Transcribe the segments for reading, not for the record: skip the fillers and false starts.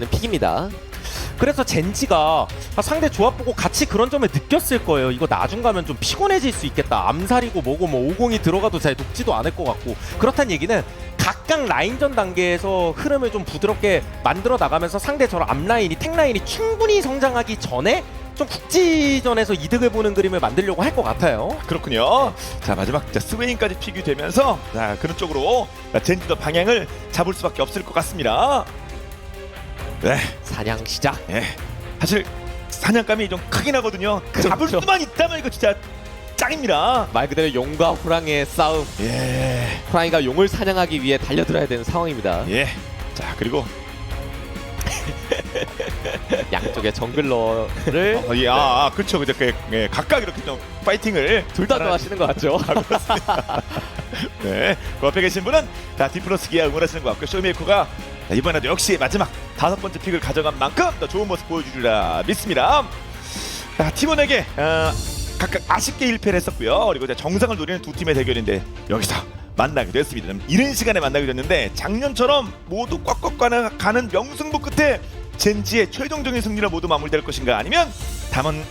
있는 픽입니다. 그래서 젠지가 상대 조합 보고 같이 그런 점을 느꼈을 거예요. 이거 나중 가면 좀 피곤해질 수 있겠다. 암살이고 뭐고 뭐 50이 들어가도 잘 녹지도 않을 것 같고, 그렇다는 얘기는 각각 라인전 단계에서 흐름을 좀 부드럽게 만들어 나가면서 상대 저런 앞라인이 탱라인이 충분히 성장하기 전에 좀 국지전에서 이득을 보는 그림을 만들려고 할 것 같아요. 그렇군요. 자, 마지막 스웨인까지 픽이 되면서 자, 그런 쪽으로 젠지도 방향을 잡을 수밖에 없을 것 같습니다. 네, 사냥 시작. 예. 사실 사냥감이 좀 크긴 하거든요. 잡을 그렇죠. 수만 있다면 이거 진짜 짱입니다. 말 그대로 용과 호랑이의 싸움. 예, 호랑이가 용을 사냥하기 위해 달려들어야 되는 상황입니다. 예. 자, 그리고 양쪽의 정글러를 예, 그렇죠, 그죠. 예, 각각 이렇게 좀 파이팅을 둘 다 좋아하시는 것 같죠? 네, 그 앞에 계신 분은 다 디플러스 기아 응원하시는 것 같고, 쇼메이커가 이번에도 역시 마지막 5번째 픽을 가져간 만큼 더 좋은 모습 보여주리라 믿습니다. 자, 팀원에게 각각 아쉽게 1패를 했었고요. 그리고 이제 정상을 노리는 두 팀의 대결인데 여기서 만나게 됐습니다. 이른 시간에 만나게 됐는데 작년처럼 모두 꽉꽉 가는 명승부 끝에 젠지의 최종적인 승리로 모두 마무리될 것인가, 아니면 다만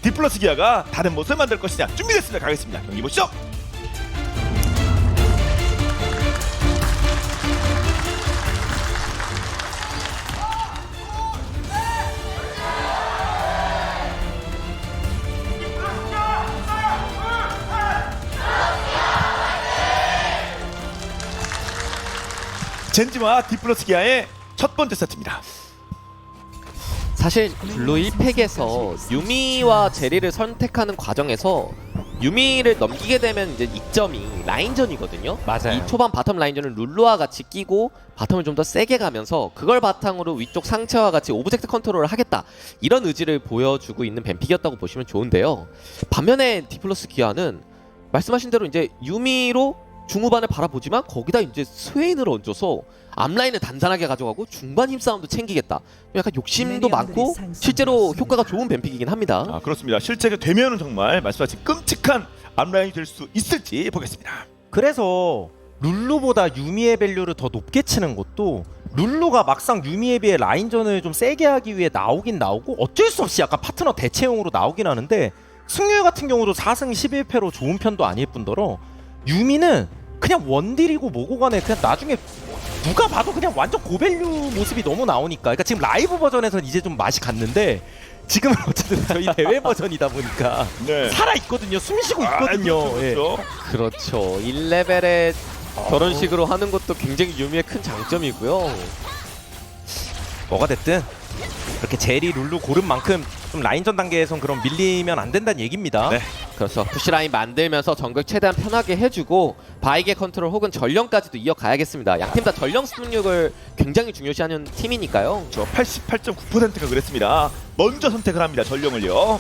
디플러스 기아가 다른 모습을 만들 것이냐 준비됐습니다. 가겠습니다. 경기 보시죠. 젠지와 디플러스 기아의 첫 번째 세트입니다. 사실 블루 1팩에서 유미와 제리를 선택하는 과정에서 유미를 넘기게 되면 이제 이점이 라인전이거든요. 맞아요. 이 초반 바텀 라인전은 룰루와 같이 끼고 바텀을 좀 더 세게 가면서 그걸 바탕으로 위쪽 상체와 같이 오브젝트 컨트롤을 하겠다, 이런 의지를 보여주고 있는 뱀픽이었다고 보시면 좋은데요. 반면에 디플러스 기아는 말씀하신 대로 이제 유미로 중후반을 바라보지만 거기다 이제 스웨인을 얹어서 앞라인을 단단하게 가져가고 중반 힘싸움도 챙기겠다, 약간 욕심도 많고 실제로 효과가 좋은 뱀픽이긴 합니다. 아, 그렇습니다. 실제가 되면은 정말 말씀하신 끔찍한 앞라인이 될 수 있을지 보겠습니다. 그래서 룰루보다 유미의 밸류를 더 높게 치는 것도, 룰루가 막상 유미에 비해 라인전을 좀 세게 하기 위해 나오긴 나오고 어쩔 수 없이 약간 파트너 대체용으로 나오긴 하는데, 승률 같은 경우도 4승 11패로 좋은 편도 아닐 뿐더러 유미는 그냥 원딜이고 뭐고 간에 그냥 나중에 누가 봐도 그냥 완전 고밸류 모습이 너무 나오니까. 그러니까 지금 라이브 버전에서는 이제 좀 맛이 갔는데, 지금은 어쨌든 저희 대회 버전이다 보니까 네. 살아있거든요. 숨쉬고 있거든요. 그렇죠, 예. 그렇죠. 그렇죠. 1레벨에 저런 식으로 하는 것도 굉장히 유미의 큰 장점이고요. 뭐가 됐든 그렇게 제리 룰루 고른 만큼 좀 라인전 단계에선 그런 밀리면 안 된다는 얘기입니다. 네. 그렇죠. 푸시라인 만들면서 정글 최대한 편하게 해주고 바이게 컨트롤 혹은 전령까지도 이어가야겠습니다. 양팀 다 전령 승률을 굉장히 중요시하는 팀이니까요. 저 88.9%가 그랬습니다. 먼저 선택을 합니다. 전령을요.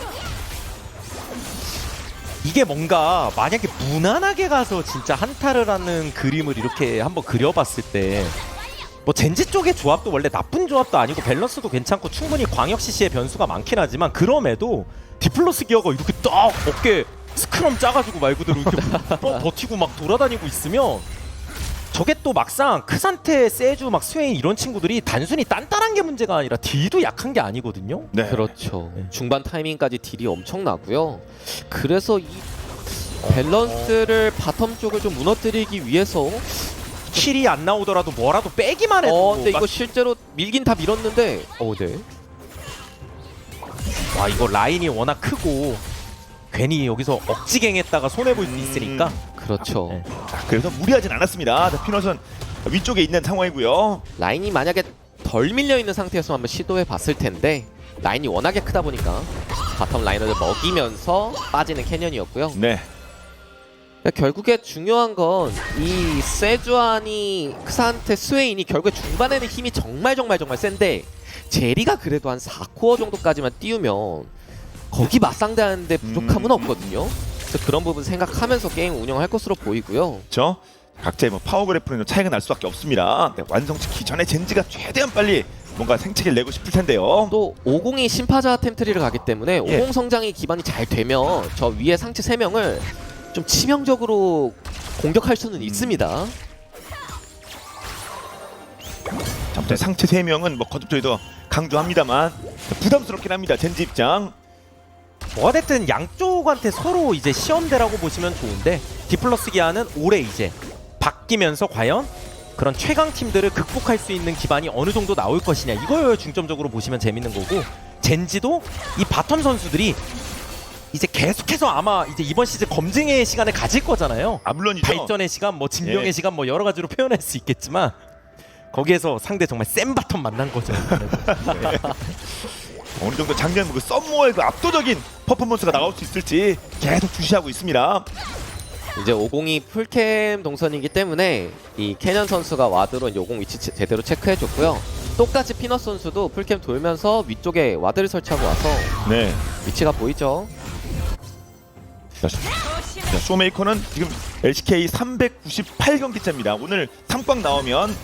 이게 뭔가 만약에 무난하게 가서 진짜 한타를 하는 그림을 이렇게 한번 그려봤을 때, 뭐 젠지 쪽의 조합도 원래 나쁜 조합도 아니고 밸런스도 괜찮고 충분히 광역 CC의 변수가 많긴 하지만, 그럼에도 디플러스 기어가 이렇게 딱 어깨 스크럼 짜가지고 말 그대로 이렇게 버티고 막 돌아다니고 있으면, 저게 또 막상 크산테, 세주, 막 스웨인 이런 친구들이 단순히 단단한 게 문제가 아니라 딜도 약한 게 아니거든요. 네. 그렇죠. 중반 타이밍까지 딜이 엄청나고요. 그래서 이 밸런스를 바텀 쪽을 좀 무너뜨리기 위해서 킬이 안 나오더라도 뭐라도 빼기만 해도. 근데 이거 실제로 밀긴 다 밀었는데 네. 와, 이거 라인이 워낙 크고 괜히 여기서 억지갱했다가 손해볼 수 있으니까. 그렇죠. 네. 자, 그래서 무리하진 않았습니다. 자, 피넛은 위쪽에 있는 상황이고요. 라인이 만약에 덜 밀려있는 상태에서 한번 시도해 봤을 텐데 라인이 워낙에 크다 보니까 바텀 라이너를 먹이면서 빠지는 캐년이었고요. 네. 결국에 중요한 건 이 세주안이 크산테 스웨인이 결국에 중반에는 힘이 정말 센데 제리가 그래도 한 4코어 정도까지만 띄우면 거기 맞상대하는데 부족함은 없거든요. 그래서 그런 부분 생각하면서 게임 운영할 것으로 보이고요. 저 각자의 뭐 파워 그래프는 차이가 날 수밖에 없습니다. 네, 완성시키기 전에 젠지가 최대한 빨리 뭔가 생체를 내고 싶을 텐데요. 또 50이 심파자 템트리를 가기 때문에 50 성장이 기반이 잘 되면 저 위에 상체 3명을 좀 치명적으로 공격할 수는 있습니다. 아무튼 상체 3명은 뭐 거듭 저희도 강조합니다만 부담스럽긴 합니다. 젠지 입장. 뭐가 됐든 양쪽한테 서로 이제 시험대라고 보시면 좋은데 디플러스 기아는 올해 이제 바뀌면서 과연 그런 최강 팀들을 극복할 수 있는 기반이 어느 정도 나올 것이냐 이걸 중점적으로 보시면 재밌는 거고 젠지도 이 바텀 선수들이 이제 계속해서 아마 이제 이번 시즌 검증의 시간을 가질 거잖아요. 물론이죠. 발전의 시간, 뭐 증명의 예. 시간 뭐 여러 가지로 표현할 수 있겠지만 거기에서 상대 정말 센 바텀 만난 거죠. 어느 정도 작년 그 썸머의 그 압도적인 퍼포먼스가 나올 수 있을지 계속 주시하고 있습니다. 이제 502 풀캠 동선이기 때문에 이 캐년 선수가 와드로 이제 50 위치 제대로 체크해줬고요. 똑같이 피넛 선수도 풀캠 돌면서 위쪽에 와드를 설치하고 와서 네. 위치가 보이죠. 자, 쇼메이커는 지금 LCK 398경기차입니다. 오늘 3꽝 나오면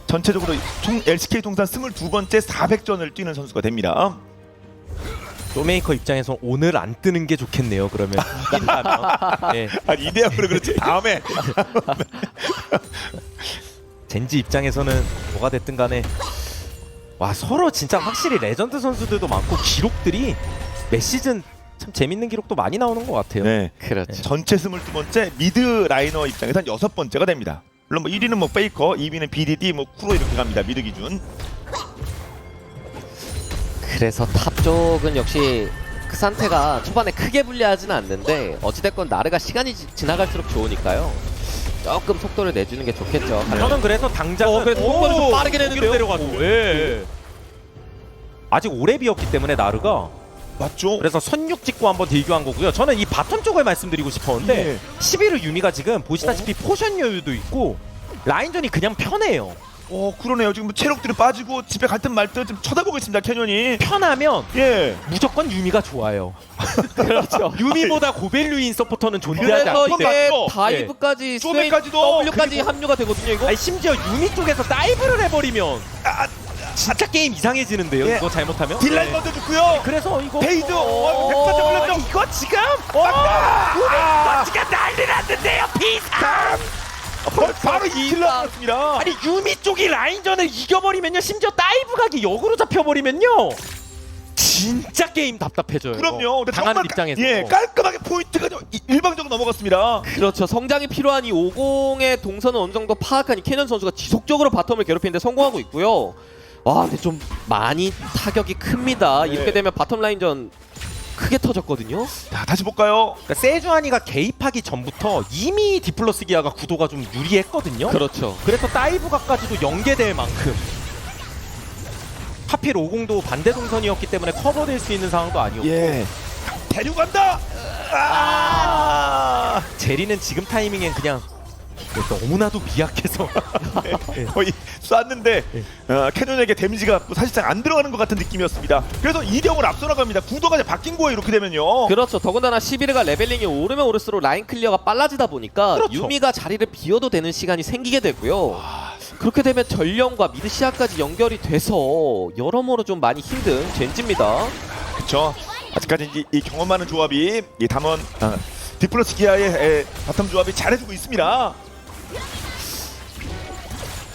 전체적으로 총 LCK 통산 22번째 400전을 뛰는 선수가 됩니다. 쇼메이커 입장에서 오늘 안 뜨는 게 좋겠네요. 그러면 이긴다면. 네. 아니 이대형으로 그렇지. 다음에 젠지 입장에서는 뭐가 됐든 간에 와 서로 진짜 확실히 레전드 선수들도 많고 기록들이 매 시즌 참 재밌는 기록도 많이 나오는 것 같아요. 네. 그렇죠. 전체 22번째 미드 라이너 입장에선 6번째가 됩니다. 물론 뭐 1위는 뭐 페이커, 2위는 BDD, 뭐 쿠로 이렇게 갑니다. 미드 기준. 그래서 탑 쪽은 역시 그 상태가 초반에 크게 불리하지는 않는데 어찌됐건 나르가 시간이 지나갈수록 좋으니까요. 조금 속도를 내주는 게 좋겠죠. 저는 그래서 당장은 그래도 속도를 좀 빠르게 내는데요? 내려가지고 예. 아직 오래 비었기 때문에 나르가 맞죠? 그래서 선육 찍고 한번 딜교한 거고요. 저는 이 바텀 쪽을 말씀드리고 싶었는데 예. 11호 유미가 지금 보시다시피 포션 여유도 있고 라인전이 그냥 편해요. 그러네요. 지금 뭐 체력들이 빠지고 집에 갈 듯 말 듯 좀 쳐다보고 있습니다. 캐년이. 편하면 예. 무조건 유미가 좋아요. 그렇죠. 유미보다 고밸류인 서포터는 존재하지 그래서 않고 이게 맞죠? 다이브까지 쪼매까지도 W까지 합류가 되거든요. 이거. 아니 심지어 유미 쪽에서 다이브를 해버리면 진짜 게임 이상해지는데요. 예. 이거 잘못하면 딜라인 네. 먼저 죽고요. 그래서 이거 페이드. 100% 걸렸죠. 이거 지금 이거 난리 났는데요. 비상 바로 딜라 났습니다. 아니 유미 쪽이 라인전을 이겨버리면요 심지어 다이브 각이 역으로 잡혀버리면요 진짜 게임 답답해져요. 그럼요. 근데 당하는 정말 입장에서 예, 깔끔하게 포인트가 일방적으로 넘어갔습니다. 그렇죠. 성장이 필요한 이 50의 동선은 어느 정도 파악한 이 캐년 선수가 지속적으로 바텀을 괴롭히는데 성공하고 있고요. 와, 근데 좀 많이 타격이 큽니다. 네. 이렇게 되면 바텀 라인전 크게 터졌거든요. 자, 다시 볼까요? 그러니까 세주아니가 개입하기 전부터 이미 디플러스 기아가 구도가 좀 유리했거든요. 그렇죠. 그래서 다이브 각까지도 연계될 만큼 하필 50도 반대 동선이었기 때문에 커버될 수 있는 상황도 아니었고 예. 데려간다. 아! 제리는 지금 타이밍엔 그냥 너무나도 미약해서 거의 쐈는데 캐논에게 데미지가 사실상 안 들어가는 것 같은 느낌이었습니다. 그래서 2대0을 앞서 나갑니다. 구도가 이제 바뀐 거예요. 이렇게 되면요. 그렇죠. 더군다나 11회가 레벨링이 오르면 오를수록 라인 클리어가 빨라지다 보니까 그렇죠. 유미가 자리를 비워도 되는 시간이 생기게 되고요. 그렇게 되면 전령과 미드 시야까지 연결이 돼서 여러모로 좀 많이 힘든 젠지입니다. 그렇죠. 아직까지 이 경험 많은 조합이 이 담원 디플러스 기아의 바텀 조합이 잘해주고 있습니다.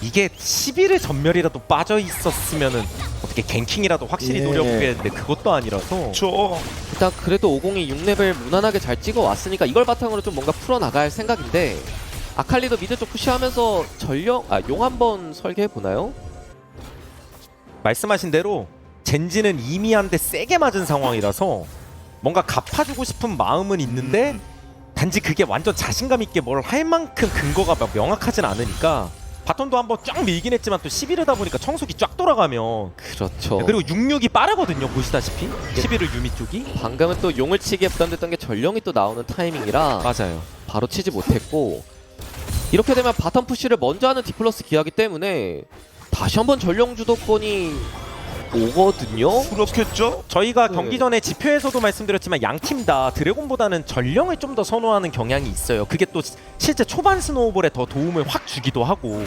이게 11의 전멸이라도 빠져 있었으면은 어떻게 갱킹이라도 확실히 예. 노려보겠는데 그것도 아니라서 그렇죠. 일단 그래도 50이 6레벨 무난하게 잘 찍어 왔으니까 이걸 바탕으로 좀 뭔가 풀어나갈 생각인데 아칼리도 미드 쪽 푸시하면서 용 한번 설계해 보나요? 말씀하신 대로 젠지는 이미 한 대 세게 맞은 상황이라서 뭔가 갚아주고 싶은 마음은 있는데 단지 그게 완전 자신감 있게 뭘 할 만큼 근거가 막 명확하진 않으니까 바텀도 한번 쫙 밀긴 했지만 또 11이다 보니까 청속이 쫙 돌아가면 그렇죠. 그리고 66이 빠르거든요. 보시다시피 11을 유미 쪽이 방금은 또 용을 치기에 부담됐던 게 전령이 또 나오는 타이밍이라 맞아요. 바로 치지 못했고 이렇게 되면 바텀 푸시를 먼저 하는 디플러스 기아기 때문에 다시 한번 전령 주도권이 오거든요. 그렇겠죠. 저희가 네. 경기 전에 지표에서도 말씀드렸지만 양 팀 다 드래곤보다는 전령을 좀 더 선호하는 경향이 있어요. 그게 또 실제 초반 스노우볼에 더 도움을 확 주기도 하고.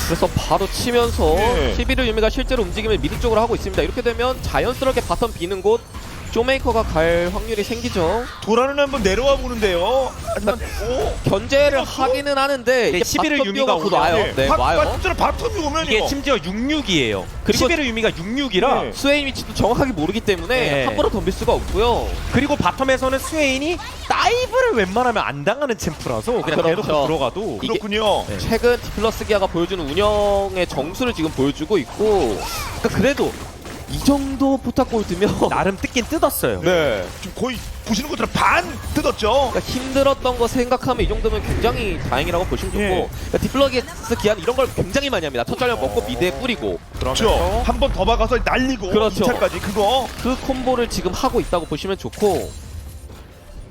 그래서 바로 치면서 네. 11일 유미가 실제로 움직임을 미드 쪽으로 하고 있습니다. 이렇게 되면 자연스럽게 바텀 비는 곳 쇼메이커가 갈 확률이 생기죠. 도라는 한번 내려와 보는데요. 하지만 견제를 하기는 하는데 이게 11을 바텀 유미가 듀오가 곧 오면, 와요. 네, 와요. 진짜 바텀이 오면요. 이게 심지어 66이에요. 그리고 11의 유미가 66이라 네. 스웨인 위치도 정확하게 모르기 때문에 네. 함부로 덤빌 수가 없고요. 그리고 바텀에서는 스웨인이 다이브를 웬만하면 안 당하는 챔프라서 그냥 그렇죠. 대놓고 들어가도 이게- 그렇군요. 네. 최근 디플러스 기아가 보여주는 운영의 정수를 지금 보여주고 있고, 그러니까 그래도 이 정도 포탑골드면 나름 뜯긴 뜯었어요. 네. 지금 거의 보시는 것처럼 반 뜯었죠. 그러니까 힘들었던 거 생각하면 이 정도면 굉장히 다행이라고 보시면 좋고, 예. 그러니까 디플러스 기아는 이런 걸 굉장히 많이 합니다. 첫 전력 먹고 미드에 뿌리고 그렇죠. 한 번 더 박아서 날리고 그렇죠. 2차까지 그거. 그 콤보를 지금 하고 있다고 보시면 좋고,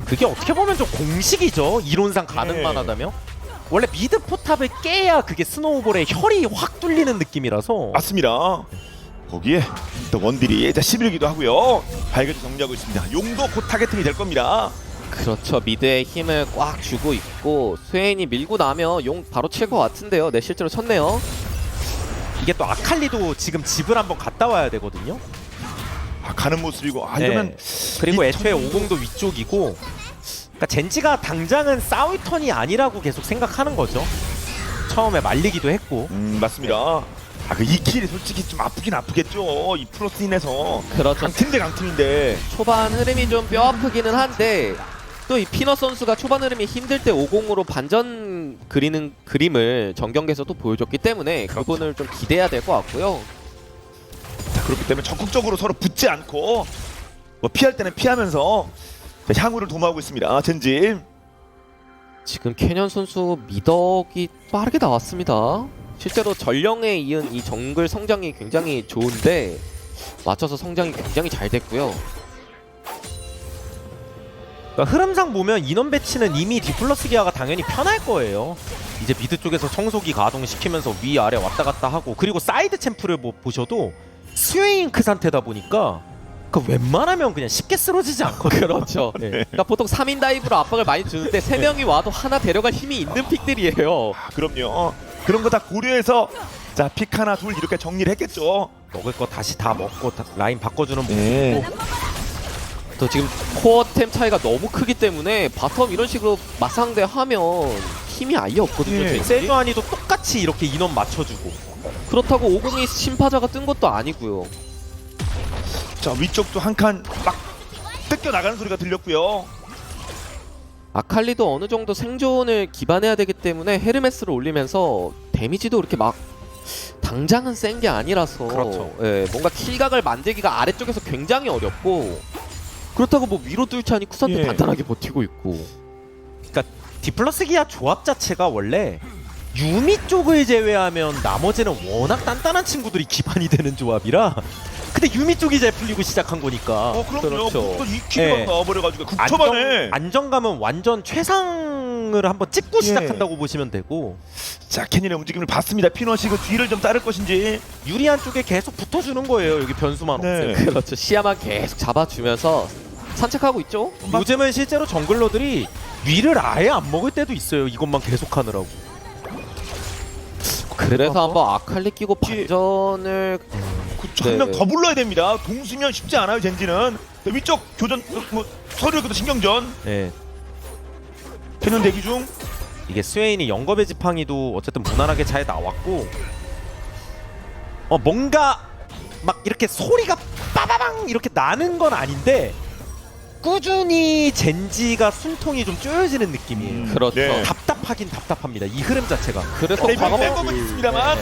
그게 어떻게 보면 좀 공식이죠. 이론상 가능만 네. 하다면. 원래 미드 포탑을 깨야 그게 스노우볼에 혈이 확 뚫리는 느낌이라서 맞습니다. 거기에 또 원딜이 11기도 하고요. 발견 정리하고 있습니다. 용도 곧 타겟팅이 될 겁니다. 그렇죠. 미드에 힘을 꽉 주고 있고, 스웨인이 밀고 나면 용 바로 칠 것 같은데요. 네, 실제로 쳤네요. 이게 또 아칼리도 지금 집을 한번 갔다 와야 되거든요. 가는 모습이고 네. 이러면 그리고 이 애초에 턴도- 50도 위쪽이고, 그러니까 젠지가 당장은 싸울 턴이 아니라고 계속 생각하는 거죠. 처음에 말리기도 했고. 맞습니다. 그 2킬이 솔직히 좀 아프긴 아프겠죠. 이 플러스인에서 그렇죠. 강팀 대 강팀인데 초반 흐름이 좀 뼈 아프기는 한데, 또 이 피넛 선수가 초반 흐름이 힘들 때 50으로 반전 그리는 그림을 전경기에서 또 보여줬기 때문에 그 부분을 좀 기대해야 될 것 같고요. 자, 그렇기 때문에 적극적으로 서로 붙지 않고 뭐 피할 때는 피하면서 향후를 도모하고 있습니다. 젠지. 지금 캐년 선수 미덕이 빠르게 나왔습니다. 실제로 전령에 이은 이 정글 성장이 굉장히 좋은데 맞춰서 성장이 굉장히 잘 됐고요. 그러니까 흐름상 보면 인원 배치는 이미 디플러스 기아가 당연히 편할 거예요. 이제 미드 쪽에서 청소기 가동시키면서 위아래 왔다 갔다 하고, 그리고 사이드 챔프를 보셔도 스웨잉크 상태다 보니까 그 웬만하면 그냥 쉽게 쓰러지지 않거든요. 그렇죠. 그러니까 보통 3인 다이브로 압박을 많이 주는데 3명이 와도 하나 데려갈 힘이 있는 픽들이에요. 그럼요. 그런 거 다 고려해서 자, 픽 하나 둘 이렇게 정리를 했겠죠. 먹을 거 다시 다 먹고 라인 바꿔주는 네. 모습이고. 또 지금 코어템 차이가 너무 크기 때문에 바텀 이런 식으로 맞상대하면 힘이 아예 없거든요. 예. 젠지. 세주안이도 똑같이 이렇게 인원 맞춰주고. 그렇다고 50이 심파자가 뜬 것도 아니고요. 자, 위쪽도 한 칸 막 뜯겨 나가는 소리가 들렸고요. 아칼리도 어느 정도 생존을 기반해야 되기 때문에 헤르메스를 올리면서 데미지도 그렇게 막 당장은 센 게 아니라서 그렇죠. 예, 뭔가 킬각을 만들기가 아래쪽에서 굉장히 어렵고, 그렇다고 뭐 위로 뚫자니 쿠산테 예. 단단하게 버티고 있고. 디플러스 기아 조합 자체가 원래 유미 쪽을 제외하면 나머지는 워낙 단단한 친구들이 기반이 되는 조합이라, 근데 유미 쪽이 잘 풀리고 시작한 거니까 그럼요. 그렇죠. 또 2킬을 예. 넣어버려가지고 9초만에. 안정감은 완전 최상을 한번 찍고 예. 시작한다고 보시면 되고, 자, 캐니의 움직임을 봤습니다. 피넛이 그 뒤를 좀 따를 것인지. 유리한 쪽에 계속 붙어주는 거예요. 여기 변수만 네. 없어요. 그렇죠. 시야만 계속 잡아주면서 산책하고 있죠. 요즘은 실제로 정글러들이 위를 아예 안 먹을 때도 있어요. 이것만 계속 하느라고. 그래서 한번 아칼리 끼고 반전을 한 명 네. 더 불러야 됩니다. 동수면 쉽지 않아요. 젠지는 위쪽 교전 뭐 서류 그 신경전. 네. 캐년 대기 중. 이게 스웨인이 영겁의 지팡이도 어쨌든 무난하게 잘 나왔고, 뭔가 막 이렇게 소리가 빠바방 이렇게 나는 건 아닌데 꾸준히 젠지가 숨통이 좀 쪼여지는 느낌이에요. 그렇죠. 네. 답답하긴 답답합니다. 이 흐름 자체가. 그래서 뺀 과거 건 있습니다만.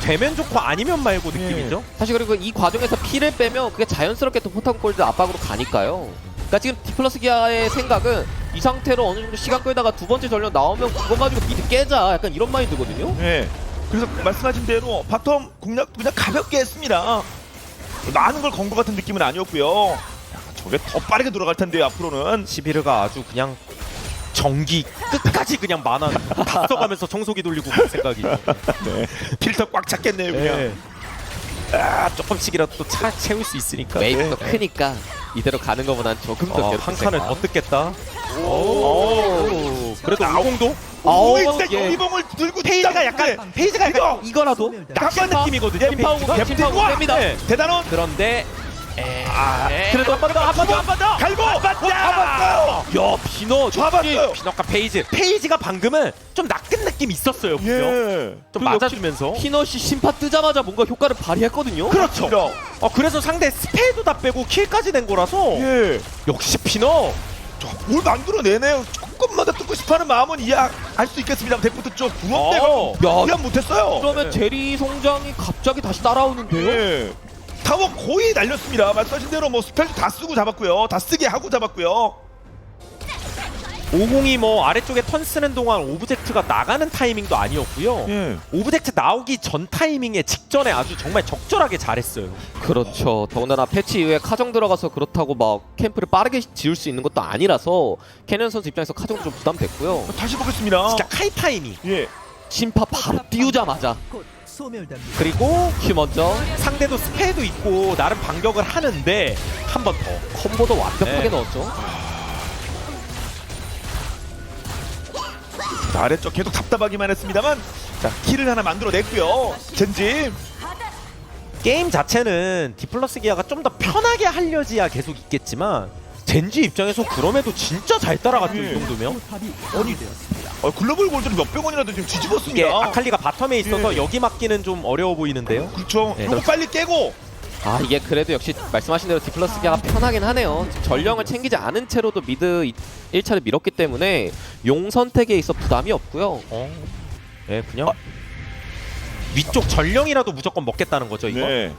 되면 좋고 아니면 말고 느낌이죠. 사실 그리고 이 과정에서 피를 빼면 그게 자연스럽게 또 포탑골드 압박으로 가니까요. 그러니까 지금 디플러스 기아의 생각은 이 상태로 어느 정도 시간 끌다가 두 번째 전력 나오면 그거 가지고 미드 깨자, 약간 이런 마인드거든요. 네. 그래서 말씀하신 대로 바텀 공략도 그냥 가볍게 했습니다. 많은 걸 건 것 같은 느낌은 아니었고요. 저게 더 빠르게 돌아갈 텐데 앞으로는. 시비르가 아주 그냥 전기 끝까지 그냥 만화 다 써가면서 청소기 돌리고 그 생각이죠. 네. 필터 꽉 찼겠네요 그냥. 조금씩이라도 또 채울 수 있으니까. 웨이브가 크니까 이대로 가는 것보단 조금 더 한 칸을 더 뜯겠다. 오. 그래도 우공도 예. 여기봉을 들고 페이지가 약간 페이지가 약간 이거라도 낚시한 느낌이거든요. 엠파오고 페이지가. 엠파오고 뺍니다. 대단원. 그런데 그래도 한 번 더 갈고 잡았어요. 야 비너 잡았어요. 비너가 페이지가 방금은 좀 낚은 느낌 있었어요. 그죠? 예. 좀 그리고 맞아주면서 피넛이 심파 뜨자마자 뭔가 효과를 발휘했거든요. 그렇죠. 그래서 상대 스페이도 다 빼고 킬까지 낸 거라서 예. 역시 피너 뭘 만들어내네요. 조금만 더 뜯고 싶어하는 마음은 이해할 수 있겠습니다. 데프트 쪽 구멍대가 야, 이해 못했어요. 그러면 제리 성장이 갑자기 다시 따라오는데요. 예. 타워 거의 날렸습니다. 말씀하신 대로 뭐 스펠도 다 쓰고 잡았고요. 다 쓰게 하고 잡았고요. 50이 뭐 아래쪽에 턴 쓰는 동안 오브젝트가 나가는 타이밍도 아니었고요. 예. 오브젝트 나오기 전 타이밍에 직전에 아주 정말 적절하게 잘했어요. 그렇죠. 더군다나 패치 이후에 카정 들어가서 그렇다고 막 캠프를 빠르게 지을 수 있는 것도 아니라서 캐년 선수 입장에서 카정도 좀 부담됐고요. 다시 보겠습니다. 진짜 카이 타이밍. 예. 심파 바로 띄우자마자 그리고 큐 먼저 상대도 스페도 있고 나름 반격을 하는데 한 번 더. 콤보도 완벽하게 네. 넣었죠. 자, 아래쪽 계속 답답하기만 했습니다만 자 킬을 하나 만들어냈고요. 젠지 게임 자체는 디플러스 기아가 좀 더 편하게 하려지야 계속 있겠지만 젠지 입장에서 그럼에도 진짜 잘 따라갔죠. 예. 이 정도면. 글로벌 골드를 몇백 원이라도 지금 이게 뒤집었습니다. 아칼리가 바텀에 있어서 예. 여기 맞기는 좀 어려워 보이는데요. 그렇죠. 네. 이거 빨리 깨고 아 이게 그래도 역시 말씀하신 대로 디플러스 기아가 편하긴 하네요. 지금 전령을 챙기지 않은 채로도 미드 1차를 밀었기 때문에 용 선택에 있어 부담이 없고요. 네, 그냥 위쪽 전령이라도 무조건 먹겠다는 거죠, 이거. 네.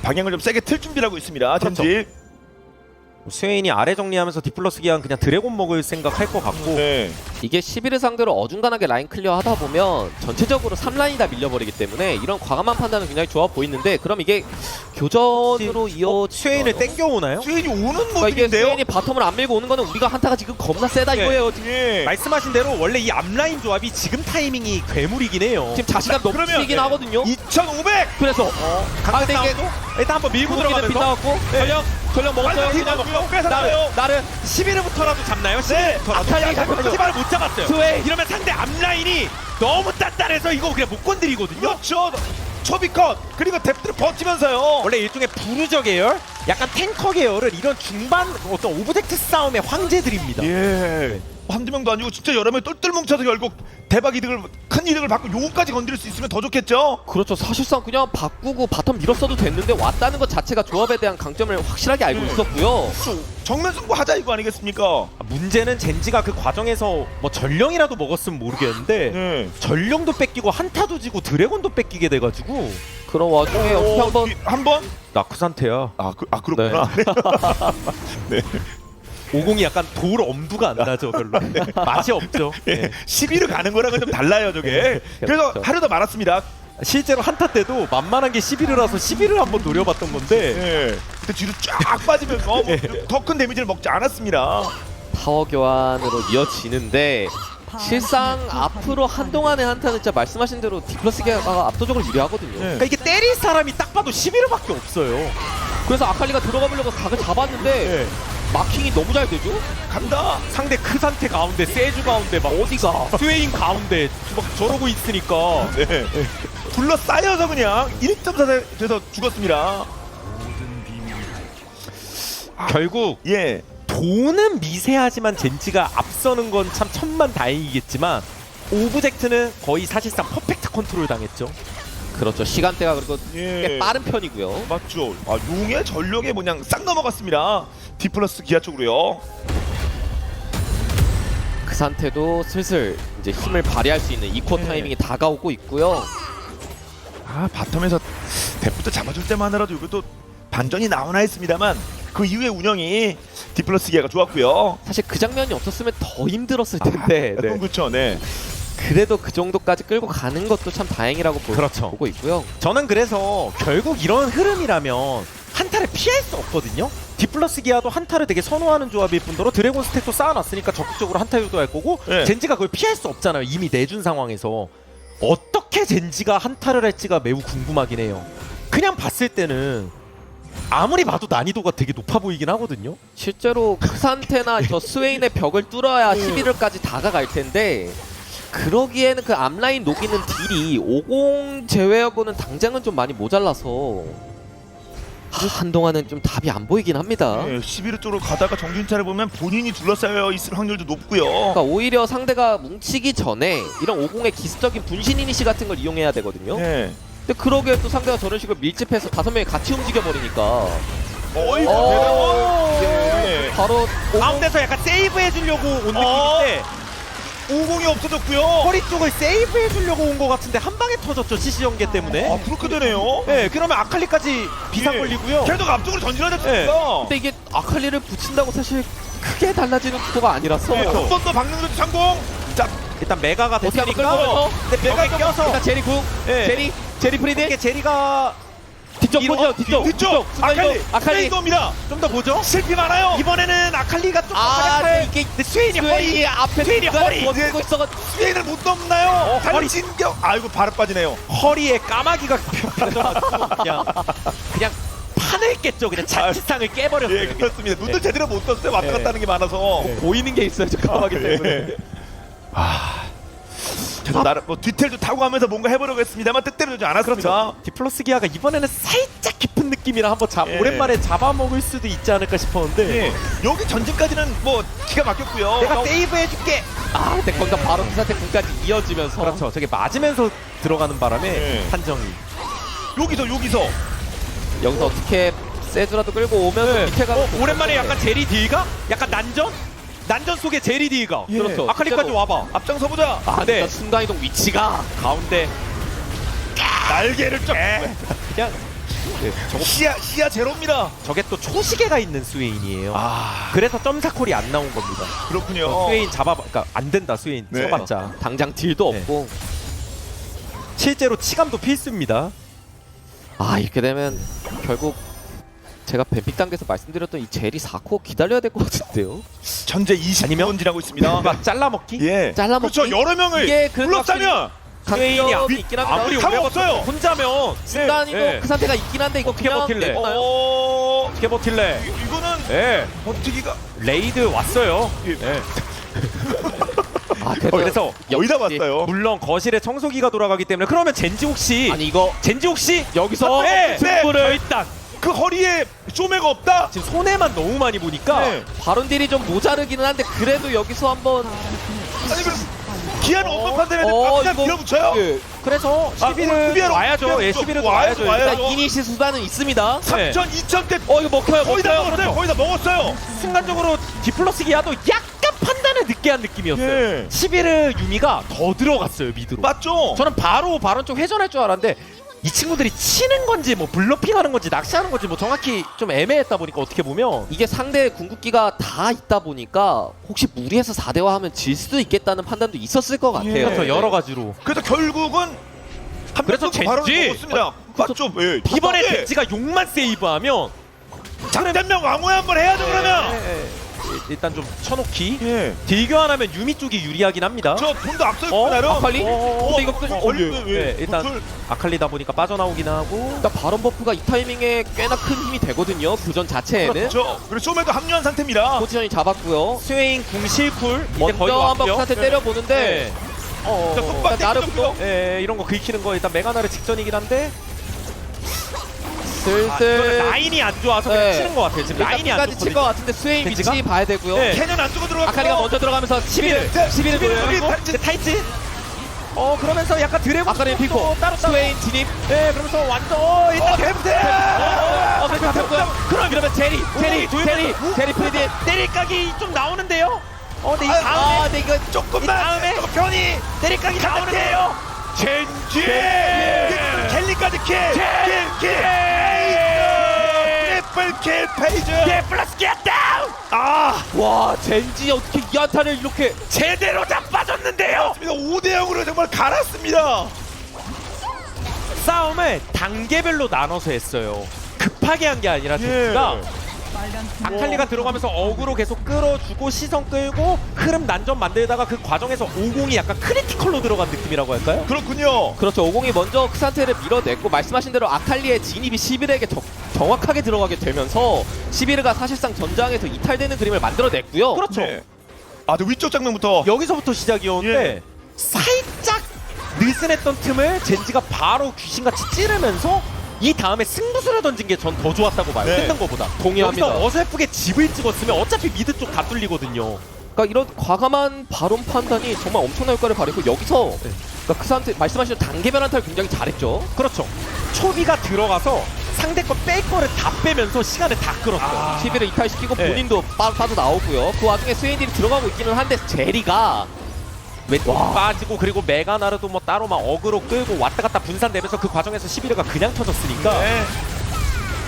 방향을 좀 세게 틀 준비를 하고 있습니다. 그렇죠. 젠지. 스웨인이 아래 정리하면서 디플러스 기아는 그냥 드래곤 먹을 생각할 것 같고. 네. 이게 11을 상대로 어중간하게 라인 클리어 하다 보면 전체적으로 3라인이 다 밀려버리기 때문에 이런 과감한 판단은 굉장히 좋아 보이는데 그럼 이게 교전으로 이어 스웨인을 땡겨오나요? 스웨인이 오는 그러니까 이게 모습인데요. 스웨인이 바텀을 안 밀고 오는 거는 우리가 한타가 지금 겁나 세다 예. 이거예요. 지금, 예. 말씀하신 대로 원래 이 앞라인 조합이 지금 타이밍이 괴물이긴 해요. 지금 자신감 그러면, 넘치긴 예. 하거든요. 2,500. 그래서 강타 근데 이게 싸움도 일단 한번 밀고 구멍이는 들어가면서 빗나갔고 전령 먹었어요. 빨리 그냥 먹고요. 뺏어나요. 나를 11회부터라도 잡나요? 네. 11회부터라도. 아칼리 잡혔죠. 시바를 못 잡았어요. 스웨인. 이러면 상대 앞라인이 너무 단단해서 이거 그냥 못 건드리거든요. 그렇죠. 초비컷 그리고 뎁트를 버티면서요. 원래 일종의 부르저 계열, 약간 탱커 계열은 이런 중반 어떤 오브젝트 싸움의 황제들입니다. 예. 한두 명도 아니고 진짜 여러 명 똘똘 뭉쳐서 결국 대박 이득을 큰 이득을 받고 요거까지 건드릴 수 있으면 더 좋겠죠. 그렇죠. 사실상 그냥 바꾸고 바텀 밀었어도 됐는데 왔다는 것 자체가 조합에 대한 강점을 확실하게 알고 있었고요. 정면 승부 하자 이거 아니겠습니까? 문제는 젠지가 그 과정에서 뭐 전령이라도 먹었으면 모르겠는데 네. 전령도 뺏기고 한타도 지고 드래곤도 뺏기게 돼가지고 그런 와중에 어떻게 한번 한번 나크 상태야. 그렇구나. 네. 50이 약간 돌 엄두가 안 나죠 별로. 맛이 없죠. 예. 11을 가는 거랑은 좀 달라요 저게. 그래서 그렇죠. 하루 더 말았습니다. 실제로 한타 때도 만만한 게 11이라서 11을 한번 노려봤던 건데 예. 근데 뒤로 쫙 빠지면서 더 큰 데미지를 먹지 않았습니다. 타워 교환으로 이어지는데 실상 앞으로 한동안의 한타는 진짜 말씀하신 대로 디플러스 기아가 압도적으로 유리하거든요. 네. 그러니까 이게 때릴 사람이 딱 봐도 11회밖에 없어요. 그래서 아칼리가 들어가 보려고 각을 잡았는데 마킹이 너무 잘 되죠? 간다. 상대 크산테 가운데 세주 가운데 막 어디가? 스웨인 가운데 막 저러고 있으니까 네. 둘러싸여서 그냥 1.4 돼서 죽었습니다. 결국 예. 돈은 미세하지만 젠지가 앞서는 건 참 천만다행이겠지만 오브젝트는 거의 사실상 퍼펙트 컨트롤 당했죠. 그렇죠. 시간대가 그리고 예. 꽤 빠른 편이고요. 맞죠. 용의 전력에 그냥 싹 넘어갔습니다. 디플러스 기아 쪽으로요. 그 상태도 슬슬 이제 힘을 발휘할 수 있는 이코 타이밍이 다가오고 있고요. 바텀에서 데프트 잡아줄 때만이라도 이것도 반전이 나오나 했습니다만 그 이후의 운영이 디플러스 기아가 좋았고요. 사실 그 장면이 없었으면 더 힘들었을 텐데 그건 그렇죠. 네. 그래도 그 정도까지 끌고 가는 것도 참 다행이라고 그렇죠. 보고 있고요. 저는 그래서 결국 이런 흐름이라면 한타를 피할 수 없거든요. 디플러스 기아도 한타를 되게 선호하는 조합일 뿐더러 드래곤 스택도 쌓아놨으니까 적극적으로 한타 유도할 거고 네. 젠지가 그걸 피할 수 없잖아요. 이미 내준 상황에서 어떻게 젠지가 한타를 할지가 매우 궁금하긴 해요. 그냥 봤을 때는 아무리 봐도 난이도가 되게 높아 보이긴 하거든요. 실제로 크산테나 저 스웨인의 벽을 뚫어야 11월까지 다가갈 텐데 그러기에는 그 앞라인 녹이는 딜이 50 제외하고는 당장은 좀 많이 모자라서 한동안은 좀 답이 안 보이긴 합니다. 네, 11호 쪽으로 가다가 정신차를 보면 본인이 둘러싸여 있을 확률도 높고요. 그러니까 오히려 상대가 뭉치기 전에 이런 50의 기습적인 분신 이니시 같은 걸 이용해야 되거든요. 네. 근데 그러게 또 상대가 저런 식으로 밀집해서 5명이 같이 움직여 버리니까 예. 바로 가운데서 약간 세이브 해주려고 온 느낌인데 50이 없어졌고요. 허리 쪽을 세이브 해주려고 온 것 같은데 한 방에 터졌죠, CC 연계 때문에. 아, 그렇게 되네요. 네, 그러면 아칼리까지 비상 예. 걸리고요. 계속 앞쪽으로 전진하셨습니다. 근데 이게 아칼리를 붙인다고 사실 크게 달라지는 구도가 아니라서 한 번 더 막는 것도 성공. 자, 일단 메가가 어떻게 한번 됐으니까. 끌고 가서 근데 메가 껴서 일단 제리 궁, 예. 제리 프리드 이게 제리가 뒤쪽 뒤로, 보죠, 뒤쪽 뒤쪽 아칼리, 아칼리. 스페인도입니다. 좀 더 보죠. 실패 많아요. 이번에는 아칼리가 좀 아, 활약할- 이게 근데 스웨인이 허리 앞에 스웨인이 허리. 버티고 있어. 스페인을 못 넘나요? 허리. 허리 진격. 아이고 발을 빠지네요. 허리에 까마귀가 펴져가지고 그냥 판을 깼죠. 그냥 자취상을 깨버렸어요. 예, 그렇습니다. 눈도 제대로 못 떴어요. 왔다 갔다 하는 게 많아서. 보이는 게 있어요, 저 까마귀 때문에. 예. 계속 나를 뭐 디테일도 타고 가면서 뭔가 해보려고 했습니다만 뜻대로 되지 않았습니다. 그렇죠. 디플러스 기아가 이번에는 살짝 깊은 느낌이라 한번 예. 오랜만에 잡아먹을 수도 있지 않을까 싶었는데 예. 여기 전진까지는 뭐 기가 막혔고요. 내가 세이브 해줄게. 아, 근데 거기서 바로 부사태 궁까지 이어지면서 그렇죠. 저게 맞으면서 들어가는 바람에 예. 판정이. 여기서 여기서 어떻게 세주라도 끌고 오면서 밑에 가면 오랜만에 약간 제리 딜가? 약간 난전 속의 제리 딜가. 예. 그렇죠. 아칼리까지 진짜로. 와봐. 앞장서 보자. 아, 네. 네. 순간이동 위치가 가운데 날개를 쫙. 그냥 시야 제로입니다. 저게 또 초시계가 있는 스웨인이에요. 아, 그래서 점사콜이 안 나온 겁니다. 그렇군요. 스웨인 그러니까 안 된다 스웨인 네. 쳐봤자. 당장 딜도 네. 없고. 실제로 치감도 필수입니다. 아, 이렇게 되면 결국 제가 뱀픽 단계에서 말씀드렸던 이 제리 4코 기다려야 될 것 같은데요. 현재 20분 지나고 있습니다. 막 잘라먹기? 예. 잘라먹기. 그렇죠. 여러 명을 이게 그래도 둘러싸면 스웨인이 강점이 있긴 합니다. 아무리 탑 오래 없어요. 버텨도 혼자면 순간이동 예. 그 상태가 있긴 한데 이거 어떻게 그냥 버틸래? 내보나요? 어떻게 버틸래? 이거는 예. 버티기가 레이드 왔어요. 예. 예. 아, 그래도 그래서 거의 다 역시- 왔어요. 물론 거실에 청소기가 돌아가기 때문에 그러면 젠지 혹시 아니 이거 여기서 네, 승부를 일단 그 허리에 쇼메가 없다. 지금 손해만 너무 많이 보니까 네. 바론 딜이 좀 모자르기는 한데 그래도 여기서 한번 아니 그 기아는 엄마 판단해야 어, 그냥 이거- 밀어붙여요. 예. 그래서 아, 11은 수비하러- 와야죠. 예, 수비하러 11은 와야죠, 와야죠. 와야죠. 일단 이니시 수단은 있습니다. 3천, 2천 대 이거 먹혀요. 거의 다 먹었어요. 거의 다 먹었어요. 순간적으로 디플러스 기아도 약간 판단을 늦게 한 느낌이었어요. 예. 11은 유미가 더 들어갔어요 미드로. 맞죠? 저는 바로 바론 쪽 회전할 줄 알았는데 이 친구들이 치는 건지 뭐 블러핑하는 건지 낚시하는 건지 뭐 정확히 좀 애매했다 보니까 어떻게 보면 이게 상대 궁극기가 다 있다 보니까 혹시 무리해서 4대화 하면 질 수도 있겠다는 판단도 있었을 것 같아요. 그렇죠 여러 가지로. 그래서 결국은 한 그래서 명 바로 젠지! 먹었습니다. 맞죠? 예. 이번에 예. 젠지가 욕만 세이브하면 장단명 왕호에 한번 해야죠 그러면. 일단 좀 쳐놓기. 예. 딜 교환하면 유미 쪽이 유리하긴 합니다. 저 돈도 앞서 있고 나름. 아칼리? 근데 이거 끝. 네, 일단 아칼리다 보니까 빠져나오긴 하고. 일단 바론 버프가 이 타이밍에 꽤나 큰 힘이 되거든요. 교전 자체에는. 그렇죠. 그리고 쇼메도 합류한 상태입니다. 포지션이 잡았고요. 스웨인 궁 실쿨 이제 거의 먼저 한번 왔고요. 상태 때려 보는데 자, 속박 일단 나르부터 예, 이런 거 긁히는 거 일단 메가나르 직전이긴 한데 이거는 슬슬 라인이 안 좋아서 그냥 네. 치는 것 같아요. 지금 라인이 안 까지 칠 것 좋거든요. 같은데 스웨인 벤지가? 위치 봐야 되고요. 네. 캐년 안쪽으로 들어갔고. 아카리가 먼저 들어가면서 11을 네. 11을 보여요. 근데 타이트. 그러면서 약간 드래곤 아카리는 핑퐁 따로 스웨인 진입. 네, 그러면서 완전 일단 템템. 그렇게 잡혔고요. 그럼 이러면 제리 프리디. 때릴각이 좀 나오는데요. 근데 이 아, 다음에 근데 이거 이 조금만. 다음에 편히. 때릴각이 나오는데요. 젠지. 켈리까지 킬. 트리플 킬 페이즈. 플러스 기아 다운. 와 젠지 어떻게 이 안타를 이렇게 제대로 자빠졌는데요. 5대 0으로 정말 갈았습니다. 싸움을 단계별로 나눠서 했어요. 급하게 한 게 아니라 젠지가 아칼리가 들어가면서 어그로 계속 끌어주고 시선 끌고 흐름 난점 만들다가 그 과정에서 50이 약간 크리티컬로 들어간 느낌이라고 할까요? 그렇군요. 그렇죠. 50이 먼저 그 상태를 밀어냈고 말씀하신 대로 아칼리의 진입이 11에게 정확하게 들어가게 되면서 11가 사실상 전장에서 이탈되는 그림을 만들어냈고요. 그렇죠. 네. 아, 또 위쪽 장면부터. 여기서부터 시작이었는데 예. 살짝 느슨했던 틈을 젠지가 바로 귀신같이 찌르면서 이 다음에 승부수를 던진 게 전 더 좋았다고 봐요. 네. 끝난 거보다. 동의합니다. 여기서 어설프게 집을 찍었으면 어차피 미드 쪽 다 뚫리거든요. 그러니까 이런 과감한 발언 판단이 정말 엄청난 효과를 발휘했고 여기서 네. 그러니까 그 상태 말씀하신 단계 변환타를 굉장히 잘했죠. 그렇죠. 초비가 들어가서 상대 거 뺄 거를 다 빼면서 시간을 다 끌었어요. TV를 이탈시키고 네. 본인도 빠져나오고요. 그 와중에 스웨인들이 들어가고 있기는 한데 제리가 왼쪽 빠지고 그리고 메가나르도 뭐 따로 막 어그로 끌고 왔다 갔다 분산되면서 그 과정에서 11회가 그냥 터졌으니까 네.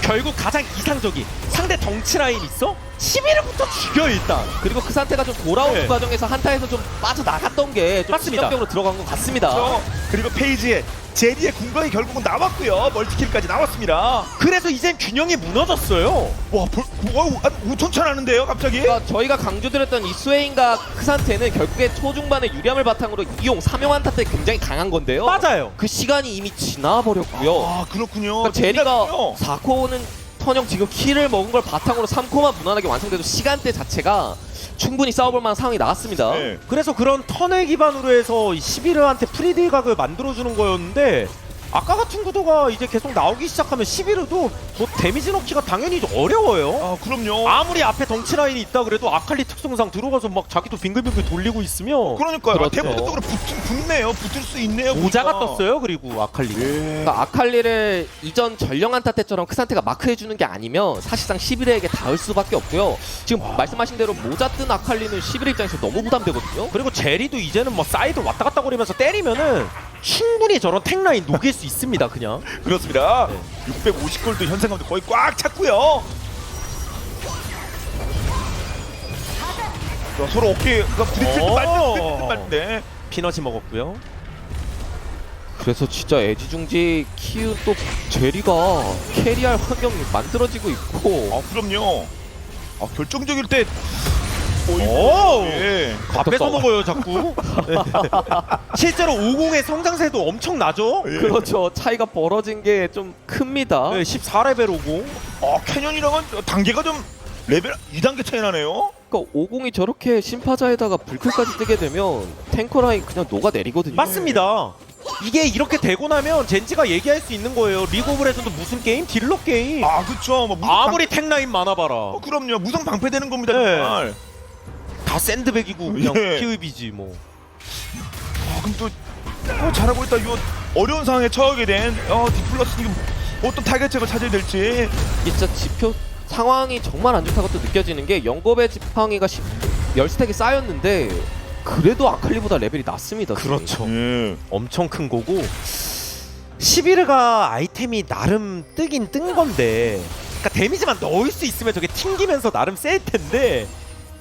결국 가장 이상적인 상대 덩치 라인 있어? 11회부터 죽여 일단. 그리고 그 상태가 좀 돌아오는 네. 과정에서 한타에서 좀 빠져나갔던 게좀 맞습니다. 실력적으로 들어간 것 같습니다. 그리고 페이지에 제리의 궁극이 결국은 나왔고요. 멀티킬까지 나왔습니다. 그래서 이젠 균형이 무너졌어요. 와, 5천 차 나는데요, 갑자기? 그러니까 저희가 강조드렸던 이 스웨인과 크산테는 결국에 초중반의 유리함을 바탕으로 2용, 3용 한타 때 굉장히 강한 건데요. 맞아요. 그 시간이 이미 지나버렸고요. 아, 그렇군요. 그러니까 제리가 끝났군요. 4코는 턴형 지금 킬을 먹은 걸 바탕으로 3코만 무난하게 완성돼도 시간대 자체가 충분히 싸워볼 만한 상황이 나왔습니다. 네. 그래서 그런 턴을 기반으로 해서 11회한테 프리딜 각을 만들어주는 거였는데 아까 같은 구도가 이제 계속 나오기 시작하면 11회도 뭐 데미지 넣기가 당연히 어려워요. 아, 그럼요. 아무리 앞에 덩치 라인이 있다 그래도 아칼리 특성상 들어가서 막 자기도 빙글빙글 돌리고 있으면 그러니까요. 그렇죠. 대부분적으로 붙네요. 붙을 수 있네요. 모자가 보니까. 떴어요. 그리고 아칼리. 예. 그러니까 아칼리를 이전 전령 한타 때처럼 크산테가 마크해주는 게 아니면 사실상 11회에게 닿을 수밖에 없고요. 지금 말씀하신 대로 모자 뜬 아칼리는 11회 입장에서 너무 부담되거든요. 그리고 제리도 이제는 뭐 사이드 왔다 갔다 거리면서 때리면은 충분히 저런 탱 라인 녹일 수 있습니다. 그냥. 그렇습니다. 650골도 현상감도 거의 꽉 찼고요. 자, 서로 어깨가 부딪힐 듯 말듯 피넛이 먹었고요. 그래서 진짜 애지중지 키운 또 제리가 캐리할 환경이 만들어지고 있고 아, 그럼요. 아, 결정적일 때 오! 예. 다 뺏어 먹어요, 자꾸. 실제로 50의 성장세도 엄청 나죠? 그렇죠. 차이가 벌어진 게 좀 큽니다. 네, 14레벨 50. 캐년이랑은 단계가 좀 레벨 2단계 차이 나네요. 그러니까 50이 저렇게 심파자에다가 불클까지 뜨게 되면 탱커 라인 그냥 녹아내리거든요. 맞습니다. 이게 이렇게 되고 나면 젠지가 얘기할 수 있는 거예요. 리그 오브 레전드 무슨 게임? 딜러 게임. 아, 그쵸. 뭐 무슨 아무리 탱 라인 많아봐라. 그럼요. 무성 방패되는 겁니다. 네. 정말. 다 샌드백이고 그냥 예. PVB지 뭐. 그럼 또 잘하고 있다. 이거 어려운 상황에 처하게 된 디플러스 지금 어떤 타겟책을 찾아야 될지. 이게 진짜 지표 상황이 정말 안 좋다고 또 느껴지는 게 영겁의 지팡이가 10스택이 쌓였는데 그래도 아칼리보다 레벨이 낮습니다. 그렇죠. 예. 엄청 큰 거고 11가 아이템이 나름 뜨긴 뜬 건데 그러니까 데미지만 넣을 수 있으면 저게 튕기면서 나름 셀 텐데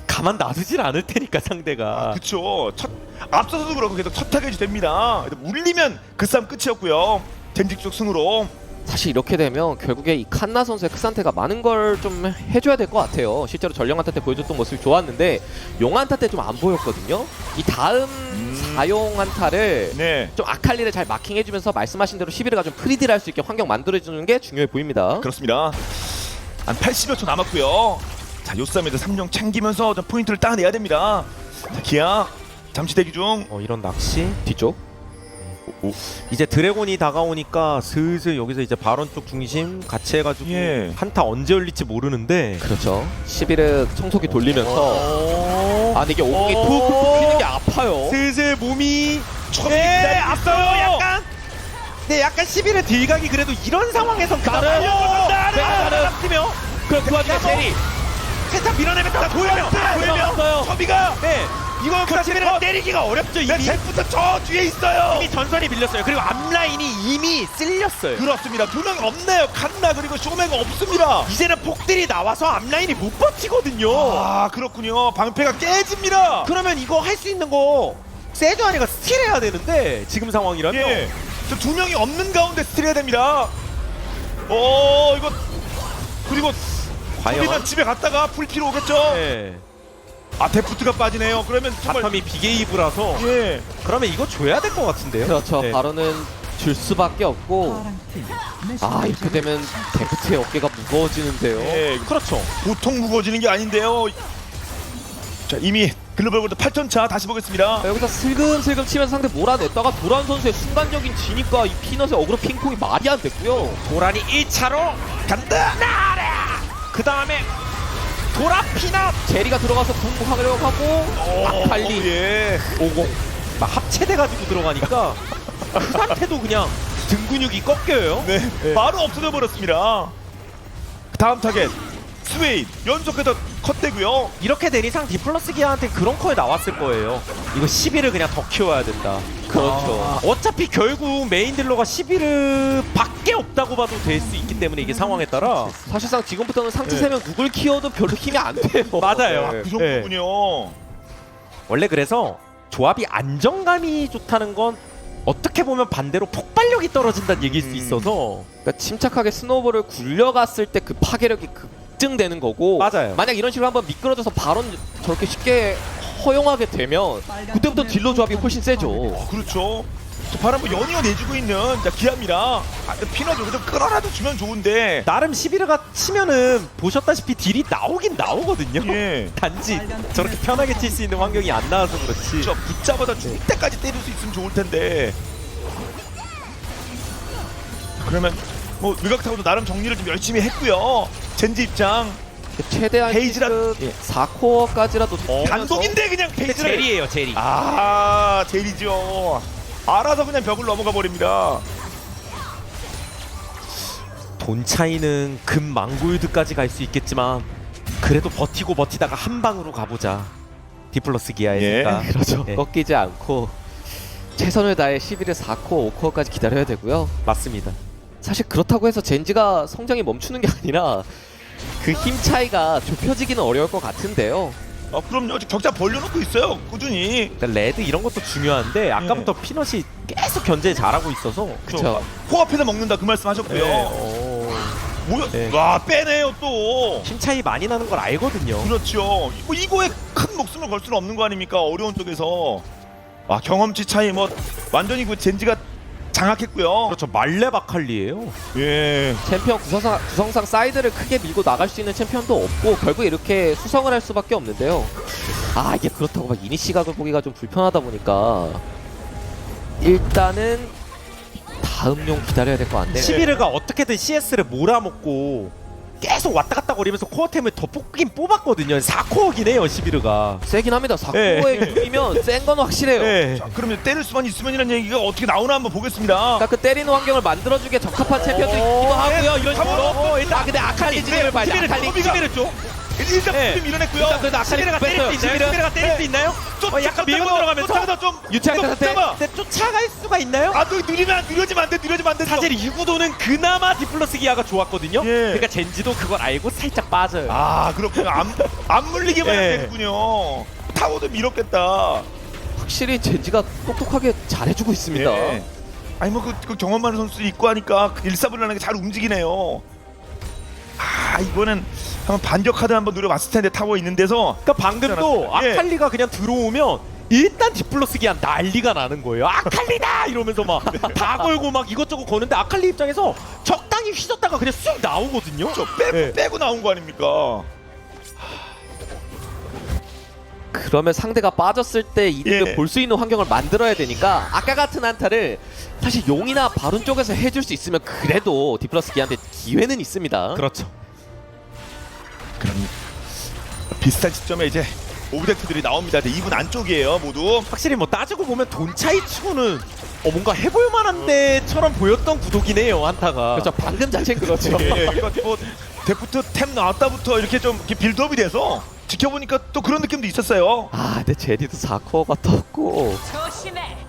가만 놔두질 않을 테니까 상대가. 그쵸. 앞서서도 그렇고 계속 첫 타겟이 됩니다. 물리면 그 싸움 끝이었고요. 젠직적 승으로. 사실 이렇게 되면 결국에 이 칸나 선수의 크산테가 많은 걸 좀 해줘야 될 것 같아요. 실제로 전령 한타 때 보여줬던 모습이 좋았는데 용 한타 때 좀 안 보였거든요. 이 다음 4용 한타를 네. 좀 아칼리를 잘 마킹해주면서 말씀하신 대로 11회가 좀 프리딜 할 수 있게 환경 만들어주는 게 중요해 보입니다. 그렇습니다. 한 80여 초 남았고요. 자, 요쌈에도 3령 챙기면서 좀 포인트를 따내야 됩니다. 자, 기아 잠시 대기 중. 이런 낚시. 뒤쪽. 이제 드래곤이 다가오니까 슬슬 여기서 이제 바론 쪽 중심 같이 해가지고 예. 한타 언제 열릴지 모르는데. 그렇죠. 11회 청소기 돌리면서 아 근데 이게 50이 툭툭 튀는 게 아파요. 슬슬 몸이 네, 앞서요 약간. 네, 약간 11의 딜각이 그래도 이런 상황에선 나름! 나름! 뜨면 그럼 그 와중에 제리 살짝 밀어내면서 보여요. 들어갔어요. 서비가 네, 이거 그 11을 때리기가 어렵죠 이미. 잭부터 저 뒤에 있어요. 이미 전선이 밀렸어요. 그리고 앞라인이 이미 쓸렸어요. 그렇습니다. 두 명 없네요. 칸나 그리고 쇼메가 없습니다. 이제는 폭들이 나와서 앞라인이 못 버티거든요. 아, 그렇군요. 방패가 깨집니다. 그러면 이거 할 수 있는 거 세주아니가 스틸해야 되는데 지금 상황이라면. 예. 저 두 명이 없는 가운데 스틸해야 됩니다. 이거 그리고 과연? 소비만 집에 갔다가 풀피로 오겠죠. 네. 아, 데프트가 빠지네요. 그러면 정말 바텀이 비게이브라서 예. 그러면 이거 줘야 될 것 같은데요. 그렇죠. 네. 바로는 줄 수밖에 없고 아 이렇게 되면 데프트의 어깨가 무거워지는데요. 예. 그렇죠. 보통 무거워지는 게 아닌데요. 자, 이미 글로벌 골드 8점차 다시 보겠습니다. 여기서 슬금슬금 치면서 상대 몰아냈다가 도란 선수의 순간적인 지니까 이 피넛의 어그로 핑퐁이 말이 안 됐고요. 도란이 1차로 간다. 그 다음에 도라 피넛 제리가 들어가서 궁극하려고 하고 아칼리 예. 50 막 합체돼가지고 들어가니까 그 상태도 그냥 등 근육이 꺾여요. 네. 바로 없어져 버렸습니다. 다음 타겟 스웨인 연속해서 컷되고요. 이렇게 된 이상 디플러스 기아한테 그런 컬 나왔을 거예요. 이거 11을 그냥 더 키워야 된다. 그렇죠. 어차피 결국 메인 딜러가 11을 밖에 없다고 봐도 될 수 있기 때문에 이게 상황에 따라 사실상 지금부터는 상체 네. 3명 누굴 키워도 별로 힘이 안 돼요. 맞아요. 네. 그 정도군요. 원래 그래서 조합이 안정감이 좋다는 건 어떻게 보면 반대로 폭발력이 떨어진다는 얘기일 수 있어서 그러니까 침착하게 스노우볼을 굴려갔을 때 그 파괴력이 급증되는 거고 맞아요. 만약 이런 식으로 한번 미끄러져서 바론 저렇게 쉽게 허용하게 되면 그때부터 딜러 조합이 훨씬 세죠. 그렇죠. 바로 뭐 연이어 내주고 있는 자 기아입니다. 피넛 여기서 끌어라도 주면 좋은데. 나름 11가 치면은 보셨다시피 딜이 나오긴 나오거든요. 예. 단지 저렇게 편하게 칠 수 있는 환경이 안 나와서 그렇지. 저 붙잡아다 죽을 때까지 때릴 수 있으면 좋을 텐데. 그러면 뭐 외곽타고도 나름 정리를 좀 열심히 했고요. 젠지 입장 최대한 헤이즈라- 4코어까지라도 단독인데 그냥 근데 페이지를. 제리예요, 제리. 아 제리죠. 알아서 그냥 벽을 넘어가 버립니다. 돈 차이는 금 망골드까지 갈 수 있겠지만 그래도 버티고 버티다가 한 방으로 가보자. 디플러스 기아에니까. 그렇죠. 예. 꺾이지 않고 최선을 다해 11에 4코어, 5코어까지 기다려야 되고요. 맞습니다. 사실 그렇다고 해서 젠지가 성장이 멈추는 게 아니라 그 힘 차이가 좁혀지기는 어려울 것 같은데요. 그럼요. 아직 격차 벌려놓고 있어요. 꾸준히. 그러니까 레드 이런 것도 중요한데 아까부터 피넛이 계속 견제 잘하고 있어서 그렇죠. 코앞에서 먹는다 그 말씀하셨고요. 뭐야? 네. 와 빼네요 또. 힘 차이 많이 나는 걸 알거든요. 그렇죠. 뭐 이거에 큰 목숨을 걸 수는 없는 거 아닙니까? 어려운 쪽에서. 와 경험치 차이 뭐 완전히 그 젠지가 장악했고요. 그렇죠. 말레 바칼리예요. 예. 챔피언 구성상 사이드를 크게 밀고 나갈 수 있는 챔피언도 없고 결국 이렇게 수성을 할 수밖에 없는데요. 아 이게 그렇다고 막 이니 시각을 보기가 좀 불편하다 보니까 일단은 다음 용 기다려야 될 것 같네요. 11가 어떻게든 CS를 몰아먹고 계속 왔다 갔다 거리면서 코어템을 더 뽑긴 뽑았거든요. 4코어긴 해요, 11가. 세긴 합니다. 4코어의 균이면 센 건 확실해요. 네. 자 그러면 때릴 수만 있으면이라는 얘기가 어떻게 나오나 한번 보겠습니다. 그러니까 그 때리는 환경을 만들어주기에 적합한 챔피언도 있기도 하고요. 이런 식으로. 일단 근데 아칼리 지금을 봐야 돼. 아칼리 11을 줘. 일단 네. 좀 밀어냈고요. 일단 그래도 아칼리가 뺐어요. 11가 때릴 수 있나요? 약간 밀고 들어가면서 좀 유창한 좀 상태. 붙잡아. 근데 쫓아갈 수가 있나요? 아, 또 느려지면 안 돼. 느려지면 안 돼. 사실 이 구도는 그나마 디플러스 기아가 좋았거든요. 예. 그러니까 젠지도 그걸 알고 살짝 빠져요. 아, 그렇군요. 안 물리게만 예. 하면 되는군요. 타워도 밀었겠다. 확실히 젠지가 똑똑하게 잘해주고 있습니다. 예. 아니 뭐 그 경험 많은 선수 있고 하니까 일사불란하게 잘 움직이네요. 아, 이거는 한번 반격하다 한번 노려봤을 텐데 타워에 있는 데서. 그러니까 방금도 예. 아칼리가 그냥 들어오면 일단 디플러스 기아 난리가 나는 거예요. 아칼리다 이러면서 막 다 걸고 막 이것저것 거는데 아칼리 입장에서 적당히 휘졌다가 그냥 쑥 나오거든요. 저 빼고 예. 빼고 나온 거 아닙니까? 그러면 상대가 빠졌을 때 이득을 예. 볼 수 있는 환경을 만들어야 되니까 아까 같은 한타를 사실 용이나 바론 쪽에서 해줄 수 있으면 그래도 디플러스 기한테 기회는 있습니다. 그렇죠. 그럼 비슷한 시점에 이제 오브젝트들이 나옵니다. 2분 안쪽이에요, 모두. 확실히 뭐 따지고 보면 돈 차이 치고는 뭔가 해볼 만한데처럼 보였던 구도긴 해요 한타가. 그렇죠. 방금 자체는 그렇죠. 예, 그러니까 뭐 데프트 템 나왔다부터 이렇게 좀 이렇게 빌드업이 돼서 지켜보니까 또 그런 느낌도 있었어요. 아 근데 제리도 4코어가 떴고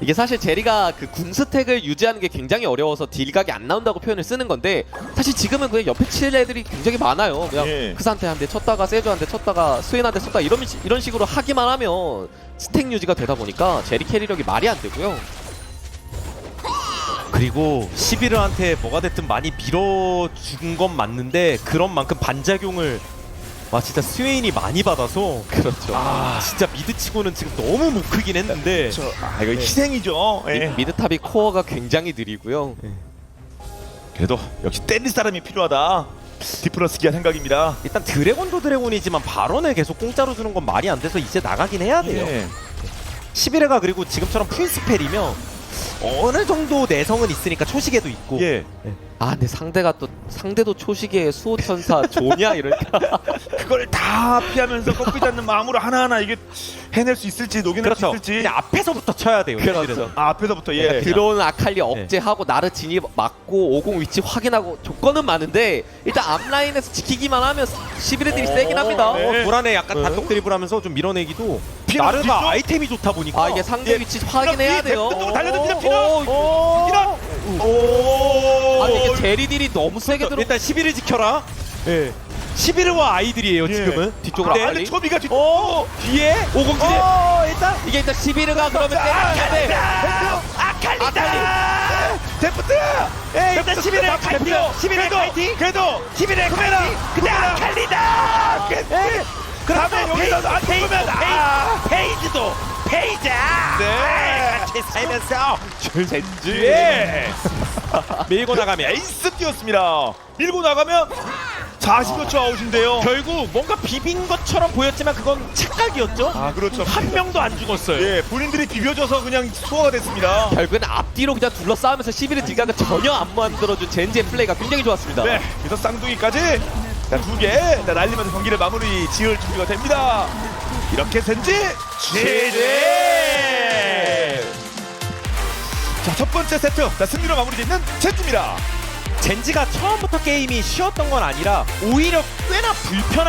이게 사실 제리가 그 궁스택을 유지하는 게 굉장히 어려워서 딜각이 안 나온다고 표현을 쓰는 건데 사실 지금은 그냥 옆에 칠 애들이 굉장히 많아요. 그냥 예. 크산테 한 대 쳤다가 세주 한 대 쳤다가 스웨인 한 대 쳤다가 이런 식으로 하기만 하면 스택 유지가 되다 보니까 제리 캐리력이 말이 안 되고요. 그리고 11호한테 뭐가 됐든 많이 밀어준 건 맞는데 그런 만큼 반작용을 와 진짜 스웨인이 많이 받아서 그렇죠. 아 진짜 미드치고는 지금 너무 못 크긴 했는데 아, 이거 희생이죠. 예. 미드탑이 코어가 굉장히 느리고요. 그래도 역시 때릴 사람이 필요하다. 디플러스 기아 생각입니다. 일단 드래곤도 드래곤이지만 발언을 계속 공짜로 주는 건 말이 안 돼서 이제 나가긴 해야 돼요. 예. 11회가 그리고 지금처럼 풀스펠이면 어느 정도 내성은 있으니까 초시계도 있고. 예. 아 근데 상대도 초시계의 수호천사 조냐 이러니까 그걸 다 피하면서 꺾이지 않는 마음으로 하나하나 이게 해낼 수 있을지 녹여낼 수 그렇죠. 있을지. 그냥 앞에서부터 쳐야 돼요. 그렇죠. 아, 앞에서부터 예. 들어오는 아칼리 억제하고 나르 진입 막고 50 위치 확인하고 조건은 많은데 일단 앞라인에서 지키기만 하면 11애들이 세긴 합니다. 네. 도란에 약간 네. 단독 드리블하면서 좀 밀어내기도 피노 나르가 뒤쪽? 아이템이 좋다 보니까. 아 이게 상대 예. 위치 확인해야 돼요. 백도로 달려듭니다, 피노. 오, 이런. 오. 아 근데 이게 제리딜이 너무 세게 들어. 일단 11을 지켜라. 예. 11과 아이들이에요 예. 지금은. 뒤쪽으로 네. 아칼리. 초비가 뒤. 오 뒤에 50진에 일단 이게 일단 11가 그러면 때려야 돼. 아칼리다. 데프트. 예, 일단 11의 파이팅. 11의 파이팅. 그래도 11의 파이팅. 근데 아칼리다. 그다음에 여기서 안 죽으면 페이지도 페이지. 네. 같이 살면서 젠지. 예. 밀고 나가면 에이스 뛰었습니다. 밀고 나가면 40여 초 아웃인데요. 결국 뭔가 비빈 것처럼 보였지만 그건 착각이었죠. 아, 그렇죠. 한 명도 안 죽었어요. 예, 본인들이 비벼줘서 그냥 소화가 됐습니다. 결국엔 앞뒤로 그냥 둘러싸우면서 11의 딜각을 전혀 안 만들어준 젠지의 플레이가 굉장히 좋았습니다. 네, 그래서 쌍둥이까지 두 개 날리면서 경기를 마무리 지을 준비가 됩니다. 이렇게 젠지 GG! 자, 첫 번째 세트 승리로 마무리되는 젠지입니다. 젠지가 처음부터 게임이 쉬웠던 건 아니라 오히려 꽤나 불편한